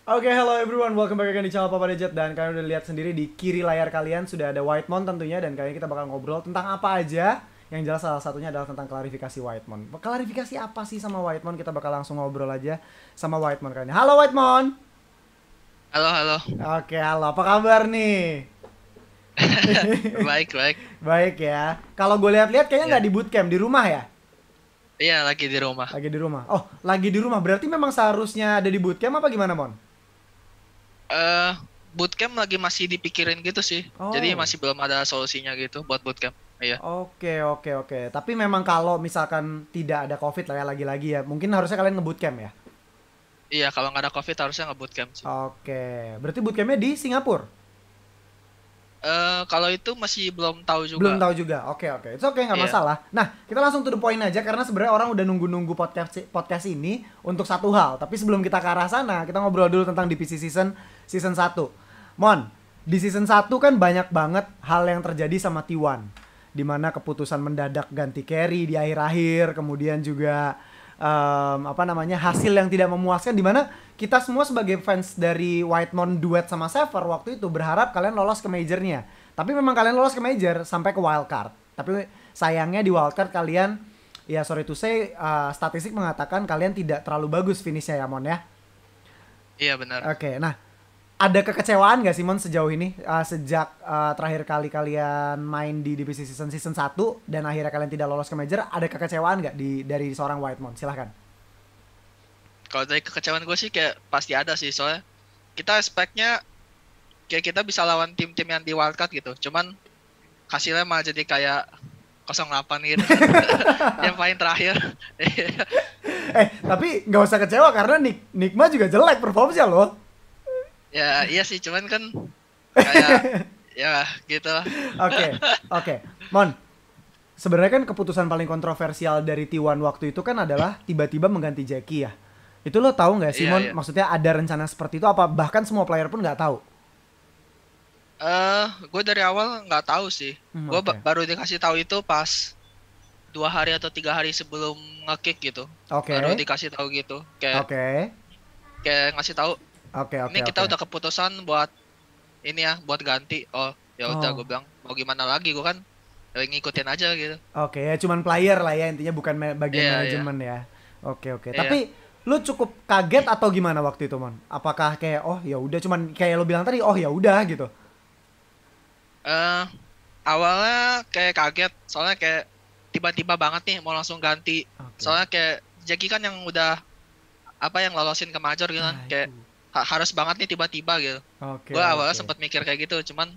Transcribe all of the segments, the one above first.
Oke, hello everyone, welcome back again di channel Papa Dejet. Dan kalian udah lihat sendiri di kiri layar kalian sudah ada Whitemon tentunya. Dan kali ini kita bakal ngobrol tentang apa aja. Yang jelas salah satunya adalah tentang klarifikasi Whitemon. Klarifikasi apa sih sama Whitemon? Kita bakal langsung ngobrol aja sama Whitemon kali ini. Halo Whitemon. Halo, halo. Oke, halo, apa kabar nih? Baik, baik. Baik ya. Kalau gue lihat-lihat kayaknya Ya. nggak di bootcamp, di rumah ya? Iya, lagi di rumah. Lagi di rumah. Oh, lagi di rumah. Berarti memang seharusnya ada di bootcamp apa gimana, Mon? Eh, Bootcamp lagi masih dipikirin gitu sih. Jadi Oh. masih belum ada solusinya gitu buat bootcamp. Iya. Oke, oke, oke. Tapi memang kalau misalkan tidak ada COVID lah ya, lagi-lagi ya, mungkin harusnya kalian nge-bootcamp ya? Iya, kalau nggak ada COVID harusnya nggak bootcamp sih. Oke. Berarti bootcampnya di Singapura? Kalau itu masih belum tahu Belum juga. tahu juga. Oke, oke. Itu oke, nggak Iya. masalah. Nah, kita langsung to the point aja karena sebenarnya orang udah nunggu-nunggu podcast podcast ini untuk satu hal. Tapi sebelum kita ke arah sana, kita ngobrol dulu tentang DPC season 1. Mon, di season 1 kan banyak banget hal yang terjadi sama T1. Dimana keputusan mendadak ganti carry di akhir-akhir, kemudian juga apa namanya, hasil yang tidak memuaskan, dimana kita semua sebagai fans dari Whitemon duet sama Sever waktu itu berharap kalian lolos ke majornya. Tapi memang kalian lolos ke major sampai ke wildcard. Tapi sayangnya di wildcard kalian, ya sorry to say, statistik mengatakan kalian tidak terlalu bagus finishnya ya Mon ya. Iya, benar. Oke, nah ada kekecewaan gak sih Mon sejauh ini, sejak terakhir kali kalian main di divisi season 1 dan akhirnya kalian tidak lolos ke major, ada kekecewaan gak dari seorang Whitemon? Silahkan. Kalau dari kekecewaan gue sih kayak pasti ada sih. Soalnya kita expect-nya kayak kita bisa lawan tim-tim yang di wildcard gitu. Cuman hasilnya malah jadi kayak 08 gitu. Yang paling terakhir. Tapi nggak usah kecewa karena Nikma juga jelek performanya loh. Ya, iya sih. Cuman kan kayak ya gitu lah. Oke, oke. Mon, sebenarnya kan keputusan paling kontroversial dari T1 waktu itu kan adalah tiba-tiba mengganti Jackie ya. Itu lo tahu nggak sih Iya, Mon? iya. Maksudnya ada rencana seperti itu apa bahkan semua player pun nggak tahu? Gue dari awal nggak tahu sih. Gue Oke. baru dikasih tahu itu pas 2 hari atau 3 hari sebelum ngekick gitu. Baru Oke. dikasih tahu gitu. Kayak Oke. kayak ngasih tahu. Oke, Ini oke, kita oke. udah keputusan buat ini ya, buat ganti. Oh, ya udah gue Oh. bilang mau gimana lagi gue kan ngikutin aja gitu. Oke, ya cuman player lah ya intinya, bukan bagian Iya, iya, manajemen ya. Oke, oke. iya. Tapi lu cukup kaget atau gimana waktu itu, Mon? Apakah kayak oh ya udah, cuman kayak lo bilang tadi, oh ya udah gitu. eh Awalnya kayak kaget soalnya kayak tiba-tiba banget nih mau langsung ganti. Oke. Soalnya kayak Jackie kan yang udah apa yang lolosin ke major gitu kan. Nah, Kayak itu. harus banget nih tiba-tiba gitu. Oke, Gue awalnya oke. sempat mikir kayak gitu, cuman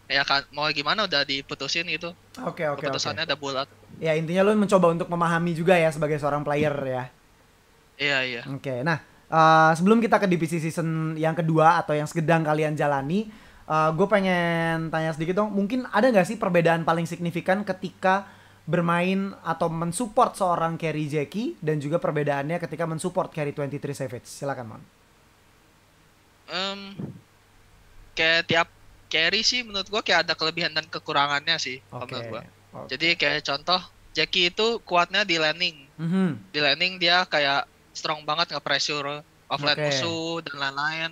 ya kan mau gimana udah diputusin gitu. Oke, oke, oke. Keputusannya udah bulat. Ya intinya lu mencoba untuk memahami juga ya sebagai seorang player ya. Iya, iya. Oke. Nah, sebelum kita ke divisi season yang kedua atau yang sedang kalian jalani, gue pengen tanya sedikit dong. Mungkin ada nggak sih perbedaan paling signifikan ketika bermain atau mensupport seorang carry Jackie dan juga perbedaannya ketika mensupport carry 23 Savage? Silakan, Mon. Em, Kayak tiap carry sih menurut gua kayak ada kelebihan dan kekurangannya sih kalau menurut Oke. gua. Oke. Jadi kayak contoh Jackie itu kuatnya di landing. Mhm. Di landing dia kayak strong banget nge-pressure offline Oke. musuh dan lain-lain.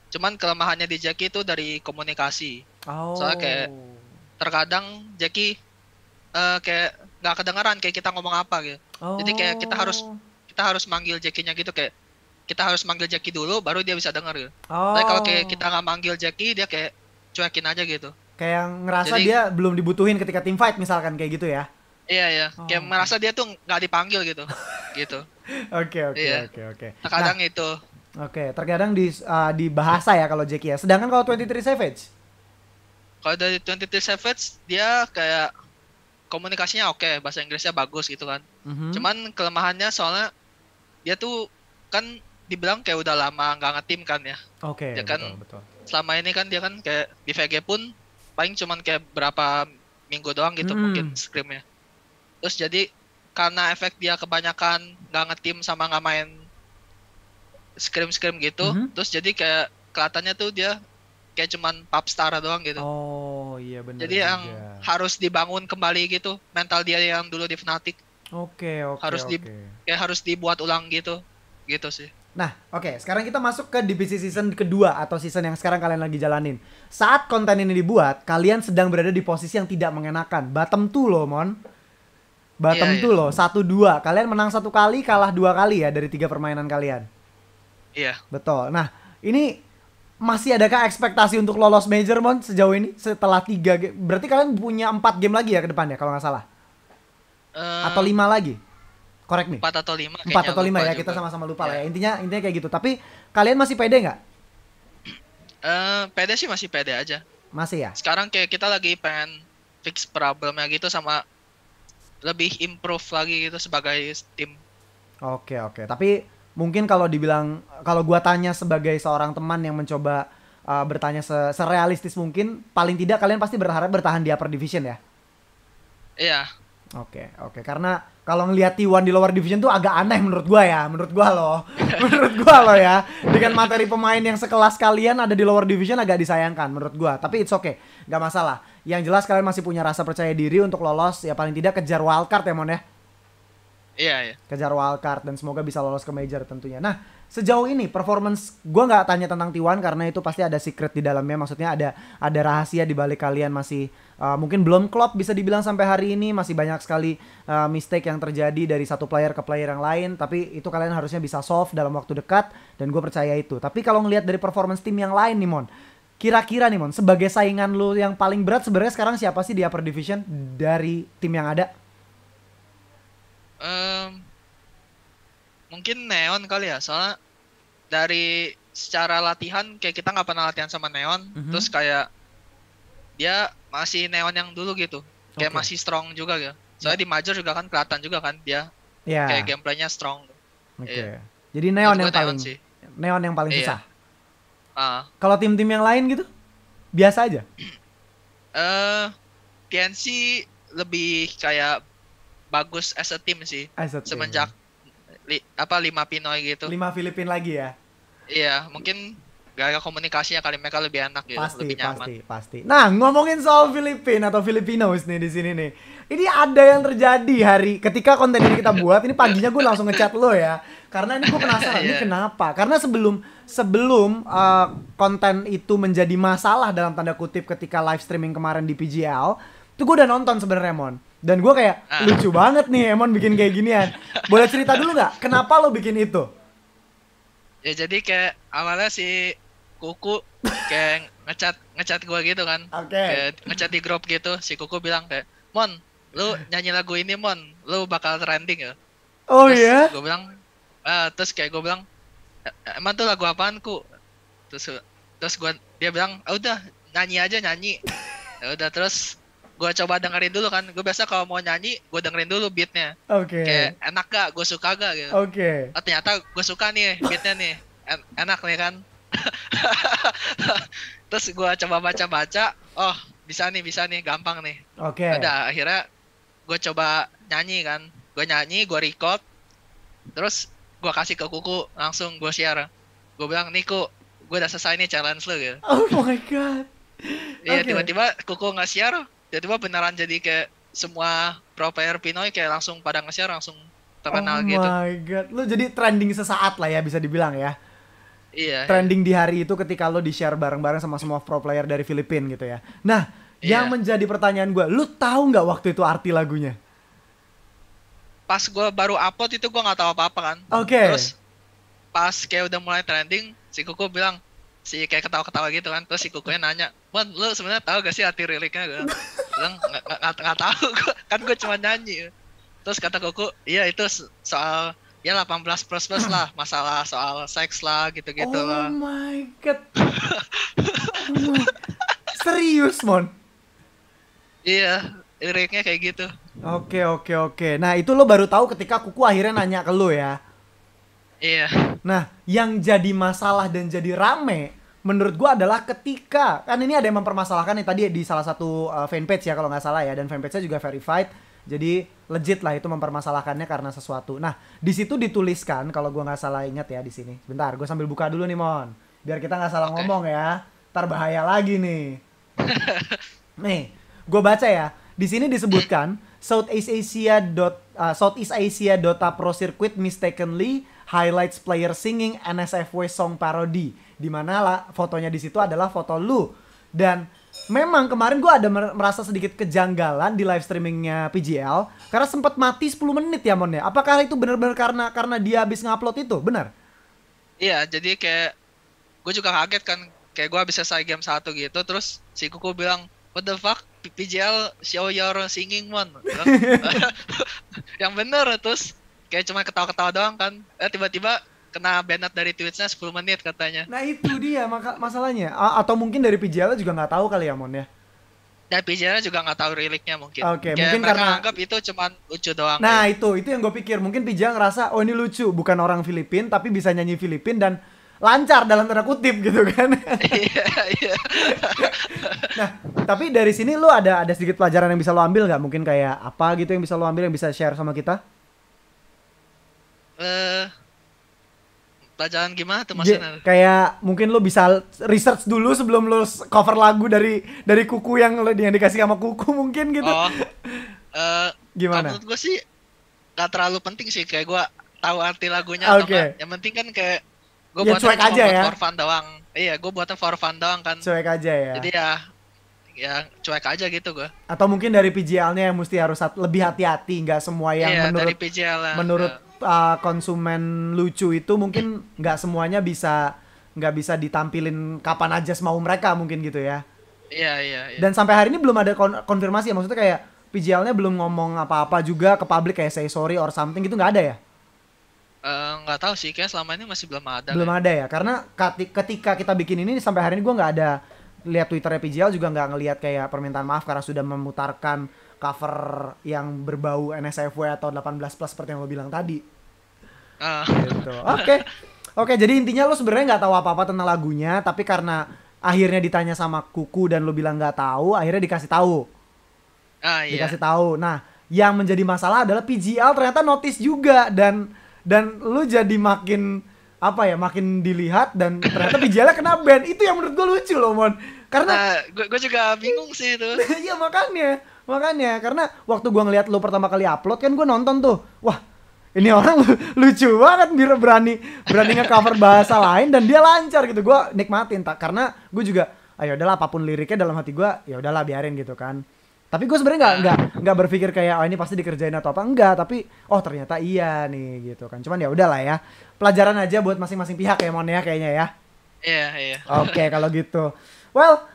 Cuman kelemahannya di Jackie itu dari komunikasi. Soalnya kayak Oh. terkadang Jackie kayak nggak kedengaran kayak kita ngomong apa gitu. Jadi kayak Oh. kita harus manggil Jackie-nya gitu, kayak kita harus manggil Jackie dulu baru dia bisa denger gitu. Tapi kalau kayak Oh. kita nggak manggil Jackie dia kayak cuekin aja gitu. Kayak ngerasa Jadi dia belum dibutuhin ketika team fight misalkan kayak gitu ya. iya, iya, kayak Oh, oke. merasa dia tuh nggak dipanggil gitu. Gitu. Oke, oke, Iya. oke, oke. Nah, Terkadang itu. oke, terkadang di bahasa ya kalau Jackie ya. Sedangkan kalau 23 Savage. Kalau dari 23 Savage dia kayak komunikasinya oke, bahasa Inggrisnya bagus gitu kan. Mhm. Cuman kelemahannya soalnya dia tuh kan dibilang kayak udah lama nggak ngetim kan ya. Oke, Dia kan betul, betul. selama ini kan dia kan kayak di VG pun paling cuman kayak berapa minggu doang gitu mungkin Hmm. scrimnya. Terus jadi karena efek dia kebanyakan nggak ngetim sama nggak main scrim gitu, Mhm. terus jadi kayak kelihatannya tuh dia kayak cuman pop star doang gitu. Oh, iya bener Jadi yang juga. harus dibangun kembali gitu mental dia yang dulu di Fnatic, Oke, oke, harus di oke. kayak harus dibuat ulang gitu, gitu sih. Nah, oke, sekarang kita masuk ke divisi season kedua atau season yang sekarang kalian lagi jalanin. Saat konten ini dibuat, kalian sedang berada di posisi yang tidak mengenakan. Bottom 2 loh, Mon. Bottom Iya, 2 loh, 1-2. Kalian menang 1 kali, kalah 2 kali ya dari 3 permainan kalian. iya. Betul. Nah, ini masih adakah ekspektasi untuk lolos major, Mon, sejauh ini? Setelah 3 game. Berarti kalian punya 4 game lagi ya ke depan ya, kalau nggak salah? Atau 5 lagi? Correct nih? 4 atau 5 4 kayaknya, atau 5 lupa ya, juga. kita sama-sama lupa lah Iya. ya. Intinya kayak gitu. Tapi kalian masih pede nggak? Pede sih masih pede aja. Masih ya? Sekarang kayak kita lagi pengen fix problemnya gitu sama lebih improve lagi gitu sebagai tim. Oke. Tapi mungkin kalau dibilang, kalau gua tanya sebagai seorang teman yang mencoba bertanya serealistis mungkin, paling tidak kalian pasti berharap bertahan di upper division ya? Iya, Oke. Karena kalau ngelihat T1 di lower division tuh agak aneh menurut gua ya. Menurut gua loh. Menurut gua loh ya. Dengan materi pemain yang sekelas kalian ada di lower division agak disayangkan menurut gua. Tapi it's okay. Gak masalah. Yang jelas kalian masih punya rasa percaya diri untuk lolos. Ya paling tidak kejar wildcard ya, Mon ya. iya. Kejar wildcard dan semoga bisa lolos ke major tentunya. Nah, sejauh ini performance gue nggak tanya tentang T1 karena itu pasti ada secret di dalamnya. Maksudnya ada rahasia di balik kalian masih mungkin belum klop bisa dibilang sampai hari ini, masih banyak sekali mistake yang terjadi dari satu player ke player yang lain. Tapi itu kalian harusnya bisa solve dalam waktu dekat dan gue percaya itu. Tapi kalau ngelihat dari performance tim yang lain nih, Mon, kira-kira nih, Mon, sebagai saingan lu yang paling berat sebenarnya sekarang siapa sih di upper division dari tim yang ada? Mungkin Neon kali ya, soalnya dari secara latihan kayak kita nggak pernah latihan sama Neon, terus kayak dia masih Neon yang dulu gitu, kayak Oke. masih strong juga gitu. Soalnya di Major juga kan kelihatan juga kan dia Ya. kayak gameplaynya strong. Oke. Iya. Jadi neon Menurut yang gua paling sih. neon yang paling Iya. susah. Ah, Kalau tim-tim yang lain gitu biasa aja. TNC lebih kayak bagus as a team sih As a team. semenjak 5 Pinoy gitu. 5 Filipin lagi ya. Iya, mungkin gaya komunikasinya kali mereka lebih enak gitu, lebih nyaman. Pasti. Nah, ngomongin soal Filipin atau Filipinos nih di sini nih. Ini ada yang terjadi ketika konten ini kita buat. Ini paginya gue langsung ngechat lo ya. Karena ini gue penasaran ini Iya. kenapa? Karena sebelum konten itu menjadi masalah dalam tanda kutip ketika live streaming kemarin di PGL, tuh gue udah nonton sebenarnya, Mon. Dan gue kayak lucu banget nih Emon bikin kayak ginian. Boleh cerita dulu nggak? Kenapa lo bikin itu? Ya jadi kayak awalnya si Kuku kayak ngecat gue gitu kan. Oke. Kayak ngecat di grup gitu. Si Kuku bilang kayak, "Mon, lu nyanyi lagu ini, Mon. Lu bakal trending ya." Oh Terus iya? gue bilang, terus kayak gue bilang, "Emang tuh lagu apaan, Ku?" Terus dia bilang, udah nyanyi aja nyanyi." Ya udah terus gue coba dengerin dulu kan. Gue biasa kalau mau nyanyi, gue dengerin dulu beatnya. Oke. Kayak enak gak? Gue suka gak gitu. Oke. Oh, ternyata gue suka nih beatnya nih. Enak nih kan. Terus gue coba baca-baca, oh bisa nih, gampang nih. Oke. Udah akhirnya gue coba nyanyi kan. Gue nyanyi, gue record. Terus gue kasih ke Kuku, langsung gue share. Gue bilang, "Nih Ku, gue udah selesai nih challenge lu gitu." Oh my god. Iya, Oke. tiba-tiba Kuku nge-share, tiba-tiba beneran jadi kayak semua pro player Pinoy kayak langsung pada nge-share, langsung terkenal gitu. Oh my god. Lo jadi trending sesaat lah ya bisa dibilang ya. Iya. Trending di hari itu ketika lo di-share bareng-bareng sama semua pro player dari Filipina gitu ya. Nah, yang Iya. menjadi pertanyaan gue, lo tahu nggak waktu itu arti lagunya? Pas gue baru upload itu gue nggak tahu apa-apa kan. Oke. Terus pas kayak udah mulai trending, si Kuku bilang, si kayak ketawa-ketawa gitu kan. Terus si Kukunya nanya, "Mon, lu sebenarnya tahu gak sih arti liriknya?" Gue bilang, nggak tahu. Kan gue cuma nyanyi. Terus kata Kuku, "Iya itu soal ya 18 plus lah, masalah soal seks lah gitu-gitu Oh lah." my god. Oh my- Serius, Mon? Iya, liriknya kayak gitu. Oke. Nah, itu lo baru tahu ketika Kuku akhirnya nanya ke lo ya. Iya. Nah, yang jadi masalah dan jadi rame menurut gua adalah ketika kan ini ada yang mempermasalahkan nih tadi di salah satu fanpage ya kalau nggak salah ya, dan fanpage-nya juga verified. Jadi legit lah itu mempermasalahkannya karena sesuatu. Nah, di situ dituliskan kalau gua nggak salah ingat ya di sini. Bentar, gua sambil buka dulu nih, Mon. Biar kita nggak salah Oke. ngomong ya. Ntar bahaya lagi nih. Nih, gue baca ya. Di sini disebutkan Southeast Asia Dota Pro Circuit mistakenly highlights player singing NSFW song parody, di mana lah fotonya di situ adalah foto lu. Dan memang kemarin gue ada merasa sedikit kejanggalan di live streamingnya PGL karena sempat mati 10 menit ya Mon ya. Apakah itu benar-benar karena dia habis ngupload itu? Benar? Iya, jadi kayak gue juga kaget kan, kayak gue habis selesai game 1 gitu, terus si Kuku bilang, what the fuck, PGL show your singing Mon. Yang bener, terus kayak cuma ketawa-ketawa doang kan, tiba-tiba kena banned dari Twitch-nya 10 menit katanya. Nah itu dia masalahnya. Atau mungkin dari PGL juga nggak tahu kali ya Mon ya. Dan PGL juga nggak tahu liliknya mungkin. Oke, kayak mungkin mereka karena anggap itu cuma lucu doang. Nah itu yang gue pikir. Mungkin PGL ngerasa oh ini lucu, bukan orang Filipin tapi bisa nyanyi Filipin dan lancar dalam tanda kutip gitu kan. Iya. Nah tapi dari sini lu ada sedikit pelajaran yang bisa lo ambil nggak? Mungkin kayak apa gitu yang bisa lo ambil yang bisa share sama kita? Pelajaran gimana tuh maksudnya? Kayak mungkin lo bisa research dulu sebelum lo cover lagu dari Kuku yang dikasih sama Kuku mungkin gitu. Gimana? Menurut gue sih gak terlalu penting sih, kayak gue tahu arti lagunya. Okay. Yang penting kan kayak gue ya, buatnya cuma aja buat ya? for fun doang. Iya, gue buatnya for fun doang kan. Cuek aja ya. Jadi ya cuek aja gitu gue. Atau mungkin dari PGL-nya yang mesti harus lebih hati-hati, nggak semua yang dari PGL lah. Menurut konsumen lucu itu mungkin nggak semuanya nggak bisa ditampilin kapan aja semau mereka mungkin gitu ya. Iya. Dan sampai hari ini belum ada konfirmasi ya, maksudnya kayak PGL-nya belum ngomong apa-apa juga ke publik kayak say sorry or something gitu, nggak ada ya? Nggak tahu sih, kayak selama ini masih belum ada. Belum ada ya, karena ketika kita bikin ini sampai hari ini gue nggak ada lihat Twitternya PGL, juga nggak ngelihat kayak permintaan maaf karena sudah memutarkan cover yang berbau NSFW atau 18+ seperti yang lo bilang tadi. Gitu. Oke, jadi intinya lo sebenarnya nggak tahu apa-apa tentang lagunya, tapi karena akhirnya ditanya sama Kuku dan lo bilang nggak tahu, akhirnya dikasih tahu. Iya. Dikasih tahu. Nah, yang menjadi masalah adalah PGL ternyata notice juga dan lo jadi makin makin dilihat dan ternyata PGL-nya kena ban. Itu yang menurut gue lucu loh Mon. Karena gue juga bingung sih itu. Iya makanya karena waktu gue ngeliat lo pertama kali upload kan gue nonton tuh, wah ini orang lucu banget, berani nge-cover bahasa lain dan dia lancar gitu. Gue nikmatin karena gue juga ayo udahlah, apapun liriknya dalam hati gue ya udahlah biarin gitu kan. Tapi gue sebenarnya nggak berpikir kayak ini pasti dikerjain atau apa, enggak, tapi ternyata iya nih gitu kan. Cuman ya udahlah ya, pelajaran aja buat masing-masing pihak ya Mon ya kayaknya ya. Iya. Oke, kalau gitu. Well,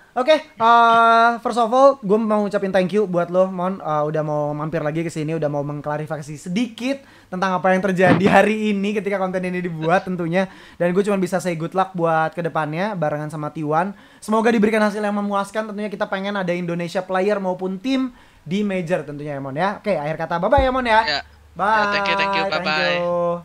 first of all, gue mau ucapin thank you buat lo, Mon, udah mau mampir lagi ke sini, udah mau mengklarifikasi sedikit tentang apa yang terjadi hari ini ketika konten ini dibuat tentunya. Dan gue cuma bisa say good luck buat kedepannya barengan sama T1. Semoga diberikan hasil yang memuaskan. Tentunya kita pengen ada Indonesia player maupun tim di major tentunya ya Mon ya. Oke, akhir kata bye-bye ya Mon ya. Yeah. Bye. Yeah, thank you, bye-bye.